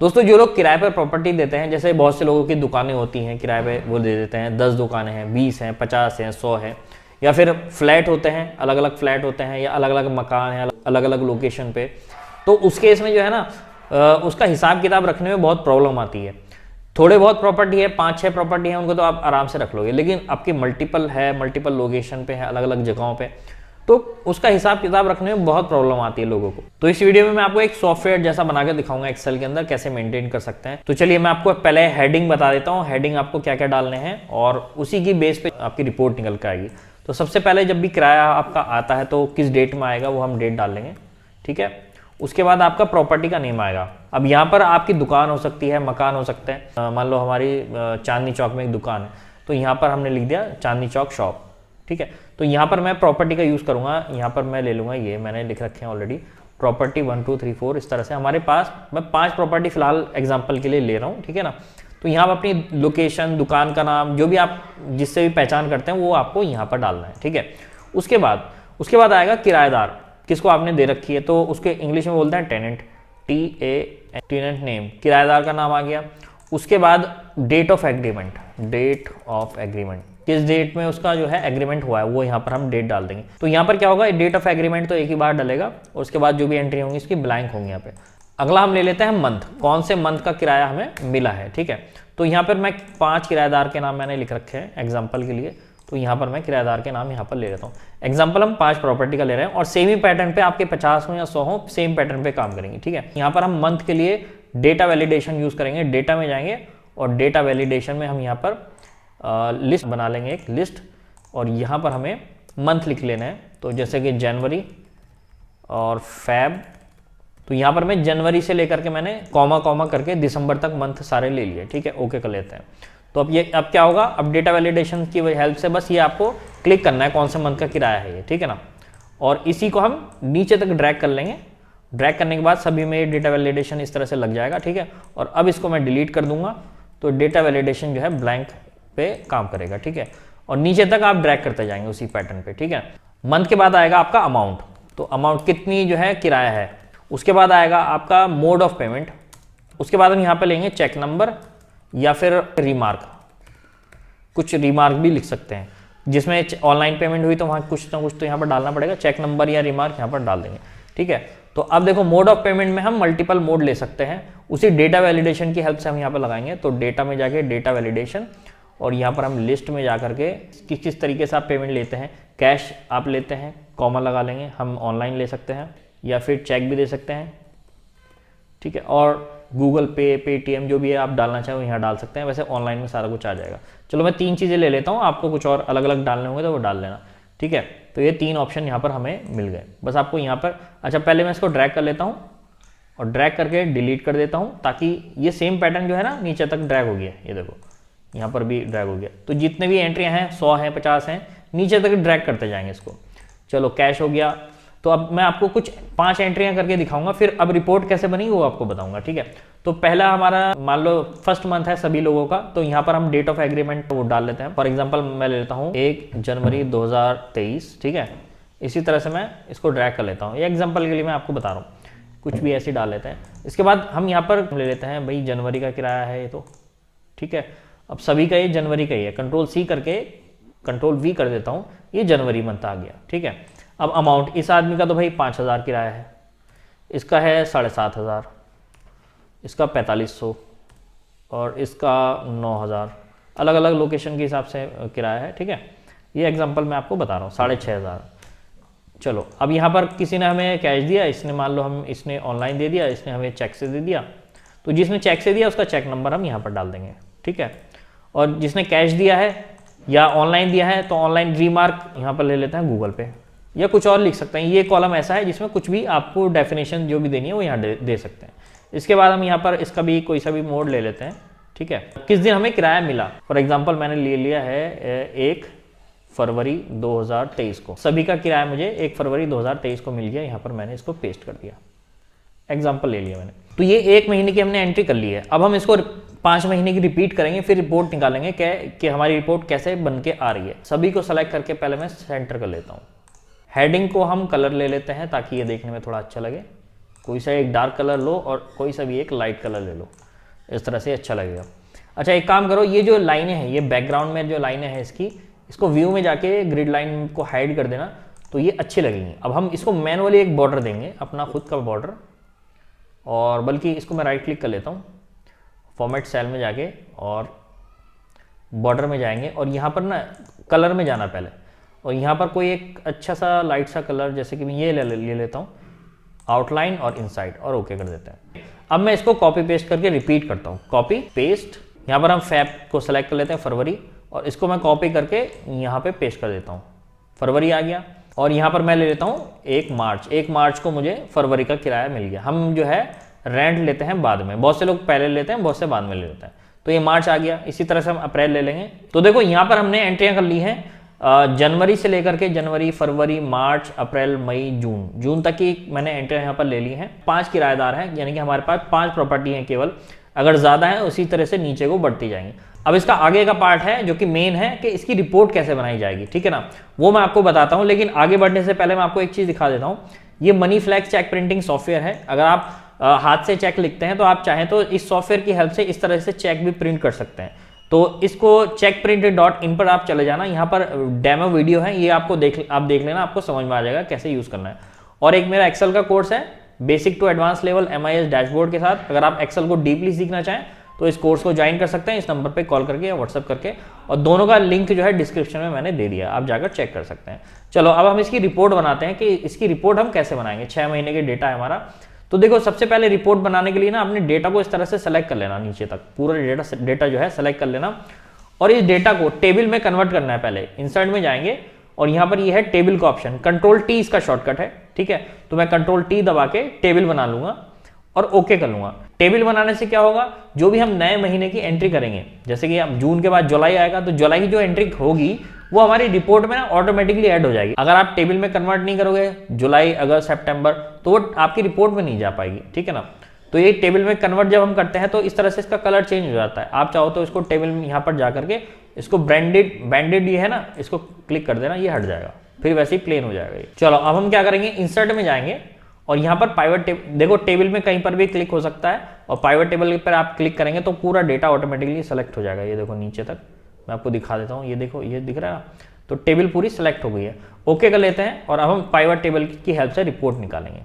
दोस्तों जो लोग किराए पर प्रॉपर्टी देते हैं, जैसे बहुत से लोगों की दुकानें होती हैं किराए पे, वो दे देते हैं, 10 दुकानें हैं, 20 हैं, 50 हैं, 100 हैं, या फिर फ्लैट होते हैं, अलग अलग फ्लैट होते हैं, या अलग अलग मकान हैं अलग अलग लोकेशन पे। तो उस केस में जो है ना उसका हिसाब किताब रखने में बहुत प्रॉब्लम आती है। थोड़े बहुत प्रॉपर्टी है, 5-6 प्रॉपर्टी है, उनको तो आप आराम से रख लोगे, लेकिन आपकी मल्टीपल है, मल्टीपल लोकेशन पे है, अलग अलग जगहों पे, तो उसका हिसाब किताब रखने में बहुत प्रॉब्लम आती है लोगों को। तो इस वीडियो में मैं आपको एक सॉफ्टवेयर जैसा बना के दिखाऊंगा एक्सेल के अंदर कैसे मेंटेन कर सकते हैं। तो चलिए मैं आपको पहले हेडिंग बता देता हूँ, हेडिंग आपको क्या क्या डालने हैं और उसी की बेस पे आपकी रिपोर्ट निकल कर आएगी। तो सबसे पहले जब भी किराया आपका आता है तो किस डेट में आएगा वो हम डेट डाल लेंगे, ठीक है। उसके बाद आपका प्रॉपर्टी का नेम आएगा। अब यहाँ पर आपकी दुकान हो सकती है, मकान हो सकते हैं। मान लो हमारी चांदनी चौक में एक दुकान है, तो यहाँ पर हमने लिख दिया चांदनी चौक शॉप, ठीक है। तो यहाँ पर मैं प्रॉपर्टी का यूज़ करूँगा, यहाँ पर मैं ले लूँगा, ये मैंने लिख रखे हैं ऑलरेडी, प्रॉपर्टी 1 2 3 4। इस तरह से हमारे पास मैं 5 प्रॉपर्टी फिलहाल एग्जाम्पल के लिए ले रहा हूँ, ठीक है ना। तो यहाँ पर अपनी लोकेशन, दुकान का नाम, जो भी आप जिससे भी पहचान करते हैं वो आपको यहाँ पर डालना है, ठीक है। उसके बाद आएगा किराएदार, किसको आपने दे रखी है, तो उसके इंग्लिश में बोलते हैं टेनेंट, टेनेंट नेम, किराएदार का नाम आ गया। उसके बाद डेट ऑफ एग्रीमेंट, किस डेट में उसका जो है एग्रीमेंट हुआ है वो यहाँ पर हम डेट डाल देंगे। तो यहाँ पर क्या होगा, डेट ऑफ एग्रीमेंट तो एक ही बार डलेगा और उसके बाद जो भी एंट्री होंगी इसकी ब्लैंक होंगी यहाँ पे। अगला हम ले लेते हैं मंथ, कौन से मंथ का किराया हमें मिला है, ठीक है। तो यहाँ पर मैं 5 किराएदार के नाम मैंने लिख रखे हैं एग्जाम्पल के लिए, तो यहाँ पर मैं किराएदार के नाम यहाँ पर ले लेता हूँ। एग्जाम्पल हम 5 प्रॉपर्टी का ले रहे हैं और सेम ही पैटर्न पे आपके 50 हो या 100 हो, सेम पैटर्न पे काम करेंगे, ठीक है। यहाँ पर हम मंथ के लिए डेटा वैलिडेशन यूज करेंगे, डेटा में जाएंगे और डेटा वैलिडेशन में हम यहाँ पर लिस्ट बना लेंगे, एक लिस्ट, और यहाँ पर हमें मंथ लिख लेना है। तो जैसे कि जनवरी और फैब, तो यहाँ पर मैं जनवरी से लेकर के मैंने कॉमा कॉमा करके दिसंबर तक मंथ सारे ले लिए, ठीक है। ओके कर लेते हैं। तो अब क्या होगा, अब डेटा वैलिडेशन की हेल्प से बस ये आपको क्लिक करना है कौन से मंथ का किराया है ये, ठीक है ना। और इसी को हम नीचे तक ड्रैग कर लेंगे। ड्रैग करने के बाद सभी में डेटा वैलिडेशन इस तरह से लग जाएगा, ठीक है। और अब इसको मैं डिलीट कर दूंगा तो डेटा वैलिडेशन जो है ब्लैंक पे काम करेगा, ठीक है। और नीचे तक आप ड्रैग करते जाएंगे उसी पैटर्न पे, ठीक है। मंथ के बाद आएगा आपका अमाउंट, तो अमाउंट कितनी जो है किराया है। उसके बाद आएगा आपका मोड ऑफ पेमेंट। उसके बाद हम यहाँ पे लेंगे चेक नंबर या फिर रिमार्क, कुछ रिमार्क भी लिख सकते हैं, जिसमें ऑनलाइन पेमेंट हुई तो वहाँ कुछ ना कुछ तो यहाँ पर डालना पड़ेगा, चेक नंबर या रिमार्क यहाँ पर डाल देंगे, ठीक है। तो अब देखो मोड ऑफ पेमेंट में हम मल्टीपल मोड ले सकते हैं, उसी डेटा वैलिडेशन की हेल्प से हम यहाँ पर लगाएंगे। तो डेटा में जाके डेटा वैलिडेशन, और यहाँ पर हम लिस्ट में जा करके किस तरीके से आप पेमेंट लेते हैं, कैश आप लेते हैं, कॉमा लगा लेंगे, हम ऑनलाइन ले सकते हैं या फिर चेक भी दे सकते हैं, ठीक है। और गूगल पे, पेटीएम जो भी है आप डालना चाहें वो यहाँ डाल सकते हैं, वैसे ऑनलाइन में सारा कुछ आ जाएगा। चलो मैं 3 चीज़ें ले लेता हूँ, आपको कुछ और अलग अलग डालने होंगे तो वो डाल लेना, ठीक है। तो ये 3 ऑप्शन यहाँ पर हमें मिल गए। बस आपको यहाँ पर, अच्छा पहले मैं इसको ड्रैग कर लेता हूँ और ड्रैग करके डिलीट कर देता हूँ, ताकि ये सेम पैटर्न जो है ना नीचे तक ड्रैग हो गया, ये देखो यहाँ पर भी ड्रैग हो गया। तो जितने भी एंट्रियाँ हैं 100 हैं, 50 हैं, नीचे तक ड्रैग करते जाएंगे इसको। चलो कैश हो गया। तो अब मैं आपको कुछ 5 एंट्रियाँ करके दिखाऊंगा, फिर अब रिपोर्ट कैसे बनी वो आपको बताऊंगा, ठीक है। तो पहला हमारा मान लो फर्स्ट मंथ है सभी लोगों का, तो यहाँ पर हम डेट ऑफ एग्रीमेंट वो डाल लेते हैं। फॉर एग्जांपल मैं ले लेता हूँ 1 जनवरी 2023, ठीक है। इसी तरह से मैं इसको ड्रैग कर लेता हूँ, ये एग्जाम्पल के लिए मैं आपको बता रहा हूँ, कुछ भी ऐसे डाल लेते हैं। इसके बाद हम यहाँ पर ले लेते हैं भाई जनवरी का किराया है ये, तो ठीक है। अब सभी का ये जनवरी का ही है, कंट्रोल सी करके कंट्रोल वी कर देता हूँ, ये जनवरी मंथ आ गया, ठीक है। अब अमाउंट, इस आदमी का तो भाई 5000 किराया है, इसका है 7500, इसका 4500 और इसका 9000, अलग अलग लोकेशन के हिसाब से किराया है, ठीक है। ये एग्जांपल मैं आपको बता रहा हूँ, 6500। चलो अब यहाँ पर किसी ने हमें कैश दिया, इसने मान लो इसने ऑनलाइन दे दिया, इसने हमें चेक से दे दिया, तो जिसने चेक से दिया उसका चेक नंबर हम यहाँ पर डाल देंगे, ठीक है। और जिसने कैश दिया है या ऑनलाइन दिया है तो ऑनलाइन रिमार्क यहाँ पर ले लेते हैं गूगल पे, या कुछ और लिख सकते हैं। ये कॉलम ऐसा है जिसमें कुछ भी आपको डेफिनेशन जो भी देनी है वो यहाँ दे सकते हैं। इसके बाद हम यहाँ पर इसका भी कोई सा भी मोड ले लेते हैं, ठीक है। किस दिन हमें किराया मिला, फॉर एग्जांपल मैंने ले लिया है 1 फरवरी 2023 को, सभी का किराया मुझे 1 फरवरी 2023 को मिल गया। यहाँ पर मैंने इसको पेस्ट कर दिया, एग्जाम्पल ले लिया मैंने। तो ये 1 महीने की हमने एंट्री कर ली है। अब हम इसको 5 महीने की रिपीट करेंगे, फिर रिपोर्ट निकालेंगे कि हमारी रिपोर्ट कैसे बन के आ रही है। सभी को सेलेक्ट करके पहले मैं सेंटर कर लेता हूँ। हेडिंग को हम कलर ले लेते हैं ताकि ये देखने में थोड़ा अच्छा लगे, कोई सा एक डार्क कलर लो और कोई सा भी एक लाइट कलर ले लो, इस तरह से अच्छा लगेगा। अच्छा एक काम करो, ये जो लाइनें हैं, ये बैकग्राउंड में जो लाइनें हैं इसको व्यू में जाके ग्रिड लाइन को हाइड कर देना, तो ये अच्छी लगेंगी। अब हम इसको मैनुअली एक बॉर्डर देंगे, अपना खुद का बॉर्डर, और बल्कि इसको मैं राइट क्लिक कर लेता हूँ, फॉर्मेट सेल में जाके और बॉर्डर में जाएंगे और यहाँ पर ना कलर में जाना पहले, और यहाँ पर कोई एक अच्छा सा लाइट सा कलर, जैसे कि मैं ये ले लेता हूँ, आउटलाइन और इनसाइड, और ओके कर देते हैं। अब मैं इसको कॉपी पेस्ट करके रिपीट करता हूँ, कॉपी पेस्ट। यहाँ पर हम फैब को सेलेक्ट कर लेते हैं, फरवरी, और इसको मैं कॉपी करके यहाँ पे पेस्ट कर देता हूँ, फरवरी आ गया। और यहाँ पर मैं ले लेता हूँ 1 मार्च, 1 मार्च को मुझे फरवरी का किराया मिल गया। हम जो है रेंट लेते हैं बाद में, बहुत से लोग पहले लेते हैं, बहुत से बाद में ले लेते हैं। तो ये मार्च आ गया। इसी तरह से हम अप्रैल ले लेंगे। तो देखो यहाँ पर हमने एंट्रियाँ कर ली हैं जनवरी से लेकर के जनवरी, फरवरी, मार्च, अप्रैल, मई, जून तक की मैंने एंट्रियाँ यहाँ पर ले ली हैं। 5 किराएदार हैं, यानी कि हमारे पास 5 प्रॉपर्टी हैं केवल। अगर ज़्यादा है उसी तरह से नीचे को बढ़ती जाएंगी। अब इसका आगे का पार्ट है जो कि मेन है कि इसकी रिपोर्ट कैसे बनाई जाएगी, ठीक है ना, वो मैं आपको बताता हूँ। लेकिन आगे बढ़ने से पहले मैं आपको एक चीज़ दिखा देता हूँ। ये Money Flex cheque printing software है। अगर आप हाथ से चेक लिखते हैं तो आप चाहें तो इस सॉफ्टवेयर की हेल्प से इस तरह से चेक भी प्रिंट कर सकते हैं। तो इसको checkprint.in पर आप चले जाना, यहाँ पर डेमो वीडियो है, ये आपको आप देख लेना, आपको समझ में आ जाएगा कैसे यूज़ करना है। और एक मेरा एक्सेल का कोर्स है, basic to advance level MIS dashboard के साथ। अगर आप एक्सेल को डीपली सीखना चाहें तो इस कोर्स को ज्वाइन कर सकते हैं, इस नंबर पे कॉल करके या व्हाट्सअप करके, और दोनों का लिंक जो है डिस्क्रिप्शन में मैंने दे दिया, आप जाकर चेक कर सकते हैं। चलो अब हम इसकी रिपोर्ट बनाते हैं कि इसकी रिपोर्ट हम कैसे बनाएंगे। 6 महीने के डेटा है हमारा। तो देखो सबसे पहले रिपोर्ट बनाने के लिए ना अपने डेटा को इस तरह से सेलेक्ट कर लेना, नीचे तक पूरा डेटा जो है सेलेक्ट कर लेना, और इस डेटा को टेबल में कन्वर्ट करना है। पहले इंसर्ट में जाएंगे और यहाँ पर ये है टेबल का ऑप्शन, Ctrl T इसका शॉर्टकट है, ठीक है। तो मैं Ctrl T दबा के टेबल बना लूंगा और ओके कर लूंगा। टेबल बनाने से क्या होगा, जो भी हम नए महीने की एंट्री करेंगे, जैसे कि अब जून के बाद जुलाई आएगा, तो जुलाई की जो एंट्री होगी वो हमारी रिपोर्ट में ना ऑटोमेटिकली ऐड हो जाएगी। अगर आप टेबल में कन्वर्ट नहीं करोगे जुलाई, अगस्त, सितंबर, तो वो आपकी रिपोर्ट में नहीं जा पाएगी, ठीक है ना। तो ये टेबल में कन्वर्ट जब हम करते हैं तो इस तरह से इसका कलर चेंज हो जाता है। आप चाहो तो इसको टेबल में यहाँ पर जा करके इसको बैंडेड ये है ना, इसको क्लिक कर देना, ये हट जाएगा, फिर वैसे ही प्लेन हो जाएगा ये। चलो अब हम क्या करेंगे, इंसर्ट में जाएंगे और यहाँ पर पाइवट टेबल, देखो टेबल में कहीं पर भी क्लिक हो सकता है, और पाइवट टेबल पर आप क्लिक करेंगे तो पूरा डेटा ऑटोमेटिकली सेलेक्ट हो जाएगा। ये देखो नीचे तक मैं आपको दिखा देता हूँ, ये देखो ये दिख रहा है, तो टेबल पूरी सेलेक्ट हो गई है। ओके कर लेते हैं और अब हम पाइवट टेबल की हेल्प से रिपोर्ट निकालेंगे।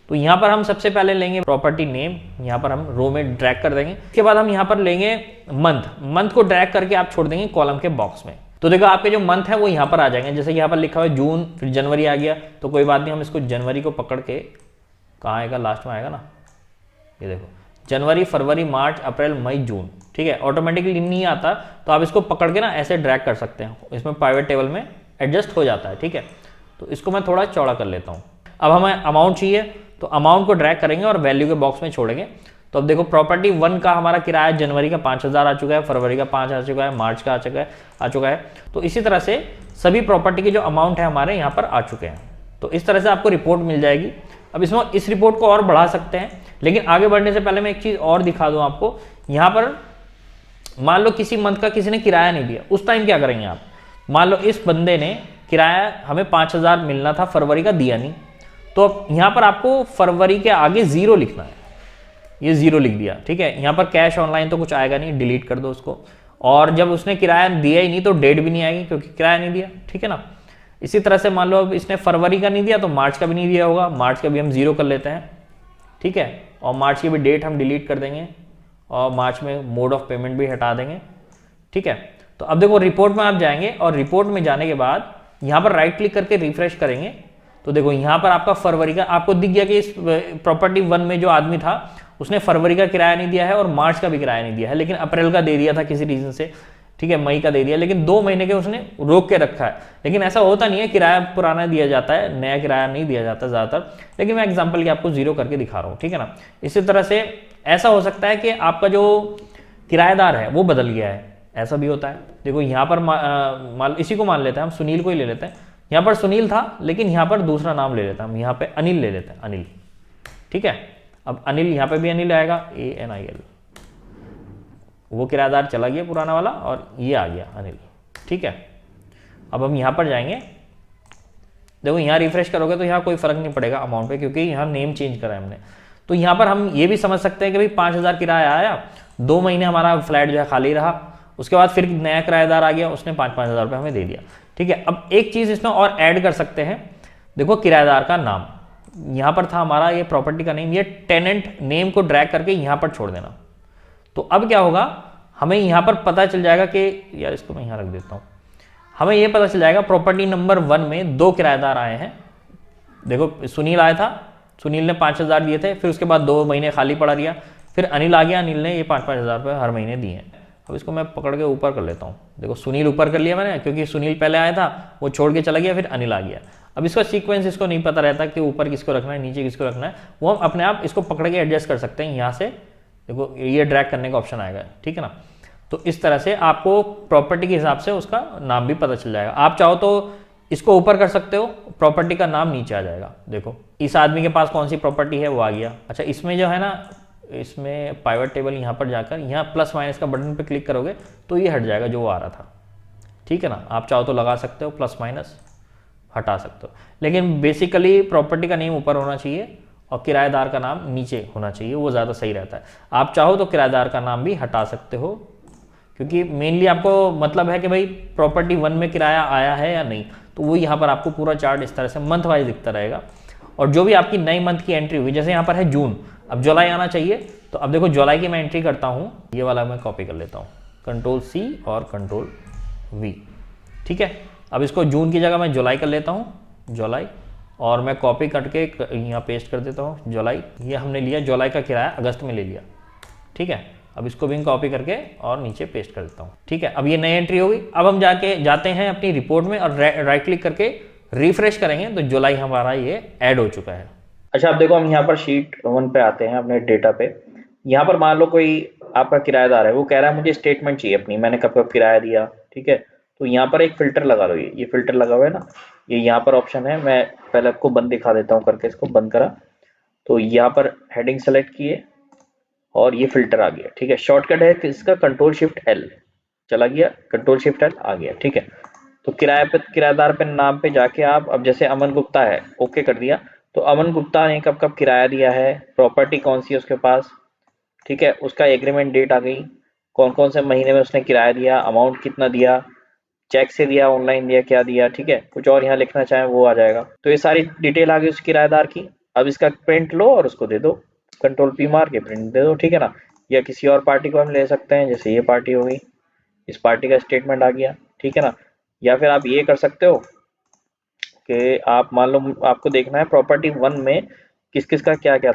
तो यहाँ पर हम सबसे पहले लेंगे प्रॉपर्टी नेम, यहाँ पर हम रो में ड्रैग कर देंगे। इसके बाद हम यहाँ पर लेंगे मंथ को ड्रैग करके आप छोड़ देंगे कॉलम के बॉक्स में। तो देखो आपके जो मंथ है वो यहाँ पर आ जाएंगे, जैसे यहाँ पर लिखा हुआ है जून, फिर जनवरी आ गया, तो कोई बात नहीं, हम इसको जनवरी को पकड़ के, कहाँ आएगा, लास्ट में आएगा ना, ये देखो जनवरी, फरवरी, मार्च, अप्रैल, मई, जून, ठीक है। ऑटोमेटिकली नहीं आता तो आप इसको पकड़ के ना ऐसे ड्रैग कर सकते हैं, इसमें प्राइवेट टेबल में एडजस्ट हो जाता है, ठीक है। तो इसको मैं थोड़ा चौड़ा कर लेता हूँ। अब हमें अमाउंट चाहिए, तो अमाउंट को ड्रैग करेंगे और वैल्यू के बॉक्स में छोड़ेंगे। तो अब देखो प्रॉपर्टी 1 का हमारा किराया जनवरी का 5000 आ चुका है, फरवरी का 5 आ चुका है, मार्च का आ चुका है। तो इसी तरह से सभी प्रॉपर्टी के जो अमाउंट है हमारे यहाँ पर आ चुके हैं। तो इस तरह से आपको रिपोर्ट मिल जाएगी। अब इसमें इस रिपोर्ट को और बढ़ा सकते हैं, लेकिन आगे बढ़ने से पहले मैं एक चीज़ और दिखा दूँ आपको। यहाँ पर मान लो किसी मंथ का किसी ने किराया नहीं दिया, उस टाइम क्या करेंगे आप। मान लो इस बंदे ने किराया हमें 5000 मिलना था, फरवरी का दिया नहीं, तो अब यहाँ पर आपको फरवरी के आगे 0 लिखना है, ये 0 लिख दिया, ठीक है। यहाँ पर कैश ऑनलाइन तो कुछ आएगा नहीं, डिलीट कर दो उसको। और जब उसने किराया दिया ही नहीं तो डेट भी नहीं आएगी, क्योंकि किराया नहीं दिया, ठीक है ना। इसी तरह से मान लो अब इसने फरवरी का नहीं दिया तो मार्च का भी नहीं दिया होगा, मार्च का भी हम 0 कर लेते हैं, ठीक है। और मार्च की भी डेट हम डिलीट कर देंगे, और मार्च में मोड ऑफ पेमेंट भी हटा देंगे, ठीक है। तो अब देखो रिपोर्ट में आप जाएंगे और रिपोर्ट में जाने के बाद यहाँ पर राइट क्लिक करके रिफ्रेश करेंगे, तो देखो यहाँ पर आपका फरवरी का आपको दिख गया कि इस प्रॉपर्टी 1 में जो आदमी था उसने फरवरी का किराया नहीं दिया है और मार्च का भी किराया नहीं दिया है, लेकिन अप्रैल का दे दिया था किसी रीजन से, ठीक है, मई का दे दिया, लेकिन 2 महीने के उसने रोक के रखा है। लेकिन ऐसा होता नहीं है, किराया पुराना दिया जाता है, नया किराया नहीं दिया जाता ज़्यादातर, लेकिन मैं एग्जांपल की आपको 0 करके दिखा रहा हूँ, ठीक है ना। इसी तरह से ऐसा हो सकता है कि आपका जो किराएदार है वो बदल गया है, ऐसा भी होता है। देखो यहाँ पर इसी को मान लेते हैं, हम सुनील को ही ले लेते हैं। यहाँ पर सुनील था, लेकिन यहाँ पर दूसरा नाम ले लेते हैं हम, यहाँ पे अनिल ले लेते हैं, अनिल, ठीक है। अब अनिल, यहाँ पे भी अनिल आएगा, ANIL, वो किराएदार चला गया पुराना वाला और ये आ गया अनिल, ठीक है। अब हम यहाँ पर जाएंगे देखो यहाँ रिफ्रेश करोगे तो यहाँ कोई फर्क नहीं पड़ेगा अमाउंट पे, क्योंकि यहाँ नेम चेंज करा है हमने। तो यहाँ पर हम ये भी समझ सकते हैं कि भाई 5,000 किराया आया, 2 महीने हमारा फ्लैट जो है खाली रहा, उसके बाद फिर नया किराएदार आ गया, उसने 5-5 हज़ार रुपये हमें दे दिया। ठीक है, अब एक चीज़ इसमें और ऐड कर सकते हैं, देखो किराएदार का नाम, यहाँ पर था हमारा ये प्रॉपर्टी का नेम, ये टेनेंट नेम को ड्रैग करके यहाँ पर छोड़ देना। तो अब क्या होगा, हमें यहाँ पर पता चल जाएगा कि, यार इसको मैं यहाँ रख देता हूँ, हमें ये पता चल जाएगा प्रॉपर्टी नंबर 1 में 2 किराएदार आए हैं। देखो सुनील आया था, सुनील ने 5,000 दिए थे, फिर उसके बाद 2 महीने खाली पड़ा रहा, फिर अनिल आ गया, अनिल ने ये 5-5 हज़ार रुपये हर महीने दिए हैं। अब इसको मैं पकड़ के ऊपर कर लेता हूँ, देखो सुनील ऊपर कर लिया मैंने, क्योंकि सुनील पहले आया था, वो छोड़ के चला गया, फिर अनिल आ गया। अब इसका सीक्वेंस इसको नहीं पता रहता कि ऊपर किसको रखना है, नीचे किसको रखना है, वो हम अपने आप इसको पकड़ के एडजस्ट कर सकते हैं। यहाँ से देखो ये ड्रैग करने का ऑप्शन आएगा, ठीक है ना। तो इस तरह से आपको प्रॉपर्टी के हिसाब से उसका नाम भी पता चल जाएगा। आप चाहो तो इसको ऊपर कर सकते हो, प्रॉपर्टी का नाम नीचे आ जाएगा। देखो इस आदमी के पास कौन सी प्रॉपर्टी है वो आ गया। अच्छा, इसमें जो है ना, इसमें पाइवट टेबल यहाँ पर जाकर यहाँ प्लस माइनस का बटन पे क्लिक करोगे तो ये हट जाएगा जो वो आ रहा था, ठीक है ना। आप चाहो तो लगा सकते हो, प्लस माइनस हटा सकते हो, लेकिन बेसिकली प्रॉपर्टी का नेम ऊपर होना चाहिए और किराएदार का नाम नीचे होना चाहिए, वो ज़्यादा सही रहता है। आप चाहो तो किराएदार का नाम भी हटा सकते हो, क्योंकि मेनली आपको मतलब है कि भाई प्रॉपर्टी 1 में किराया आया है या नहीं, तो वो यहाँ पर आपको पूरा चार्ट इस तरह से मंथ वाइज दिखता रहेगा। और जो भी आपकी नई मंथ की एंट्री हुई, जैसे यहाँ पर है जून, अब जुलाई आना चाहिए, तो अब देखो जुलाई की मैं एंट्री करता हूँ, ये वाला मैं कॉपी कर लेता हूँ, Ctrl+C और Ctrl+V, ठीक है। अब इसको जून की जगह मैं जुलाई कर लेता हूँ, जुलाई, और मैं कॉपी करके यहाँ पेस्ट कर देता हूँ जुलाई। ये हमने लिया, जुलाई का किराया अगस्त में ले लिया, ठीक है। अब इसको भी कॉपी करके और नीचे पेस्ट कर देता हूँ, ठीक है। अब ये नई एंट्री होगी। अब हम जाते हैं अपनी रिपोर्ट में और राइट क्लिक करके रिफ्रेश करेंगे तो जुलाई हमारा ये ऐड हो चुका है। अच्छा, अब देखो हम यहाँ पर शीट 1 पे आते हैं, अपने डेटा पे। यहाँ पर मान लो कोई आपका किराएदार है, वो कह रहा है मुझे स्टेटमेंट चाहिए अपनी, मैंने कब कब किराया दिया, ठीक है। तो यहाँ पर एक फिल्टर लगा लो, ये फिल्टर लगा हुआ है ना, ये यहाँ पर ऑप्शन है। मैं पहले आपको बंद दिखा देता हूँ करके, इसको बंद करा तो यहाँ पर हेडिंग सेलेक्ट किए और ये फिल्टर आ गया, ठीक है। शॉर्टकट है इसका Ctrl+Shift+L, चला गया, Ctrl+Shift+L आ गया, ठीक है। तो किराएदार पे नाम पे जाके आप, अब जैसे अमन गुप्ता है, ओके कर दिया, तो अमन गुप्ता ने कब कब किराया दिया है, प्रॉपर्टी कौन सी है उसके पास, ठीक है, उसका एग्रीमेंट डेट आ गई, कौन कौन से महीने में उसने किराया दिया, अमाउंट कितना दिया, चेक से दिया, ऑनलाइन दिया, क्या दिया, ठीक है। कुछ और यहाँ लिखना चाहे वो आ जाएगा। तो ये सारी डिटेल आ गई उस किराएदार की। अब इसका प्रिंट लो और उसको दे दो, Ctrl+P मार के प्रिंट दे दो, ठीक है ना। या किसी और पार्टी को हम ले सकते हैं, जैसे ये पार्टी हो गई, इस पार्टी का स्टेटमेंट आ गया, ठीक है ना। या फिर आप ये कर सकते हो कि आप मान लो आपको देखना है प्रॉपर्टी 1 में किस किस का क्या क्या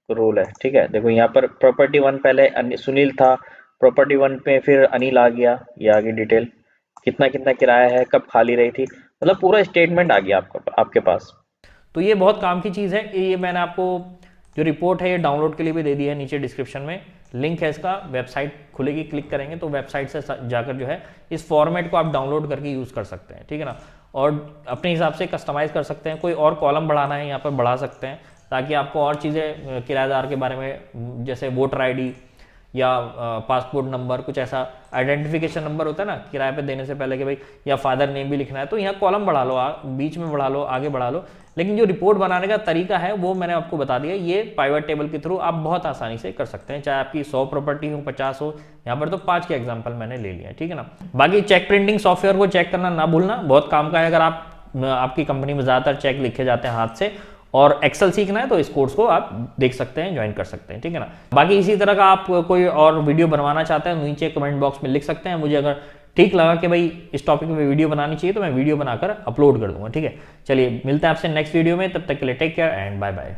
रोल है, ठीक है। देखो यहाँ पर प्रॉपर्टी 1 पहले सुनील था, प्रॉपर्टी 1 पे फिर अनिल आ गया, ये आगे डिटेल, कितना कितना किराया है, कब खाली रही थी, मतलब पूरा स्टेटमेंट आ गया आपके पास। तो ये बहुत काम की चीज़ है। ये मैंने आपको जो रिपोर्ट है ये डाउनलोड के लिए भी दे दी है, नीचे डिस्क्रिप्शन में लिंक है इसका, वेबसाइट खुलेगी, क्लिक करेंगे तो वेबसाइट से जाकर जो है इस फॉर्मेट को आप डाउनलोड करके यूज़ कर सकते हैं, ठीक है ना। और अपने हिसाब से कस्टमाइज़ कर सकते हैं, कोई और कॉलम बढ़ाना है यहाँ पर बढ़ा सकते हैं, ताकि आपको और चीज़ें किराएदार के बारे में, जैसे वोटर ID या पासपोर्ट नंबर, कुछ ऐसा आइडेंटिफिकेशन नंबर होता है ना किराए पे देने से पहले कि भाई, या फादर नेम भी लिखना है, तो यहाँ कॉलम बढ़ा लो, बीच में बढ़ा लो, आगे बढ़ा लो। लेकिन जो रिपोर्ट बनाने का तरीका है वो मैंने आपको बता दिया, ये पाइवट टेबल के थ्रू आप बहुत आसानी से कर सकते हैं, चाहे आपकी 100 प्रॉपर्टी हो, 50 हो, यहाँ पर तो 5 के एग्जाम्पल मैंने ले लिया है, ठीक है ना। बाकी चेक प्रिंटिंग सॉफ्टवेयर को चेक करना ना भूलना, बहुत काम का है। अगर आपकी कंपनी में ज़्यादातर चेक लिखे जाते हैं हाथ से, और एक्सेल सीखना है तो इस कोर्स को आप देख सकते हैं, ज्वाइन कर सकते हैं, ठीक है ना। बाकी इसी तरह का आप कोई और वीडियो बनवाना चाहते हैं, नीचे कमेंट बॉक्स में लिख सकते हैं। मुझे अगर ठीक लगा कि भाई इस टॉपिक में वीडियो बनानी चाहिए तो मैं वीडियो बनाकर अपलोड कर दूंगा, ठीक है। चलिए मिलते हैं आपसे नेक्स्ट वीडियो में, तब तक के लिए take care and bye bye.